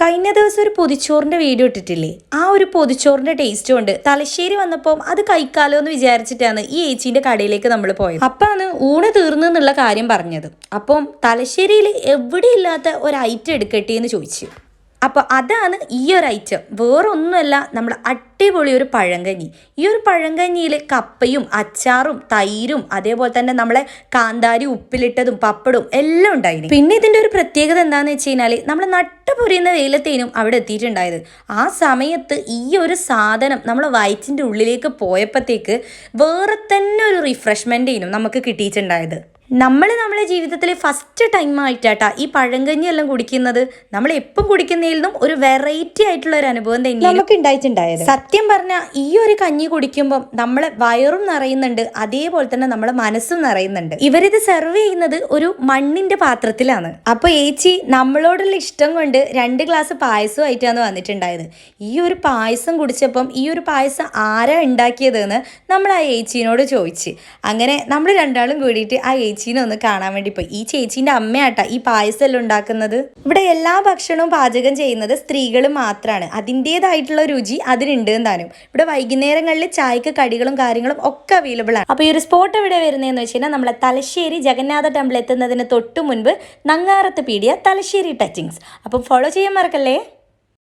കഴിഞ്ഞ ദിവസം ഒരു പൊതിച്ചോറിൻ്റെ വീഡിയോ ഇട്ടിട്ടില്ലേ? ആ ഒരു പൊതിച്ചോറിൻ്റെ ടേസ്റ്റ് കൊണ്ട് തലശ്ശേരി വന്നപ്പോൾ അത് കഴിക്കാലോ എന്ന് വിചാരിച്ചിട്ടാണ് ഈ ഏച്ചീൻ്റെ കടയിലേക്ക് നമ്മൾ പോയത്. അപ്പാണ് ഊണ് തീർന്നു എന്നുള്ള കാര്യം പറഞ്ഞത്. അപ്പം തലശ്ശേരിയിൽ എവിടെയില്ലാത്ത ഒരു ഐറ്റം എടുക്കട്ടെ എന്ന് ചോദിച്ചു. അപ്പോൾ അതാണ് ഈ ഒരു ഐറ്റം. വേറൊന്നുമല്ല, നമ്മുടെ അടിപൊളി ഒരു പഴങ്കഞ്ഞി. ഈ ഒരു പഴങ്കഞ്ഞിയിൽ കപ്പയും അച്ചാറും തൈരും അതേപോലെ തന്നെ നമ്മളെ കാന്താരി ഉപ്പിലിട്ടതും പപ്പടും എല്ലാം ഉണ്ടായിരുന്നു. പിന്നെ ഇതിൻ്റെ ഒരു പ്രത്യേകത എന്താണെന്ന് വെച്ച് കഴിഞ്ഞാൽ നമ്മൾ നട്ടുപൊരിയുന്ന വെയിലത്തേനും അവിടെ എത്തിയിട്ടുണ്ടായത്. ആ സമയത്ത് ഈ ഒരു സാധനം നമ്മളെ വയറ്റിൻ്റെ ഉള്ളിലേക്ക് പോയപ്പോഴത്തേക്ക് വേറെ തന്നെ ഒരു റിഫ്രഷ്മെൻറ്റേനും നമുക്ക് കിട്ടിയിട്ടുണ്ടായത്. നമ്മളെ ജീവിതത്തിലെ ഫസ്റ്റ് ടൈമായിട്ടാ ഈ പഴങ്കഞ്ഞി എല്ലാം കുടിക്കുന്നത്. നമ്മൾ എപ്പം കുടിക്കുന്നതിൽ നിന്നും ഒരു വെറൈറ്റി ആയിട്ടുള്ള ഒരു അനുഭവം തന്നെ നമുക്ക് ഉണ്ടായിട്ടുണ്ടായത്. സത്യം പറഞ്ഞാൽ ഈ ഒരു കഞ്ഞി കുടിക്കുമ്പോൾ നമ്മളെ വയറും നിറയുന്നുണ്ട്, അതേപോലെ തന്നെ നമ്മളെ മനസ്സും നിറയുന്നുണ്ട്. ഇവരിത് സെർവ് ചെയ്യുന്നത് ഒരു മണ്ണിന്റെ പാത്രത്തിലാണ്. അപ്പോൾ ഏച്ചി നമ്മളോടുള്ള ഇഷ്ടം കൊണ്ട് 2 ഗ്ലാസ് പായസമായിട്ടാണ് വന്നിട്ടുണ്ടായത്. ഈ ഒരു പായസം കുടിച്ചപ്പം ഈ ഒരു പായസം ആരാ ഉണ്ടാക്കിയതെന്ന് നമ്മൾ ആ ഏച്ചിനോട് ചോദിച്ച്. അങ്ങനെ നമ്മൾ രണ്ടാളും കൂടിയിട്ട് ആ ചേച്ചീനെ ഒന്ന് കാണാൻ വേണ്ടി പോയി. ഈ ചേച്ചീൻ്റെ അമ്മയാട്ടാ ഈ പായസം എല്ലാം ഉണ്ടാക്കുന്നത്. ഇവിടെ എല്ലാ ഭക്ഷണവും പാചകം ചെയ്യുന്നത് സ്ത്രീകൾ മാത്രമാണ്. അതിൻ്റെതായിട്ടുള്ള രുചി അതിനുണ്ട് താനും. ഇവിടെ വൈകുന്നേരങ്ങളിൽ ചായക്ക് കടികളും കാര്യങ്ങളും ഒക്കെ അവൈലബിൾ ആണ്. അപ്പോൾ ഈ ഒരു സ്പോട്ട് എവിടെ വരുന്നതെന്ന് വെച്ച് കഴിഞ്ഞാൽ നമ്മളെ തലശ്ശേരി ജഗന്നാഥ ടെമ്പിൾ എത്തുന്നതിന് തൊട്ട് മുൻപ് നങ്ങാറത്ത് പീടിയ തലശ്ശേരി ടച്ചിങ്സ്. അപ്പം ഫോളോ ചെയ്യാൻ മറക്കല്ലേ.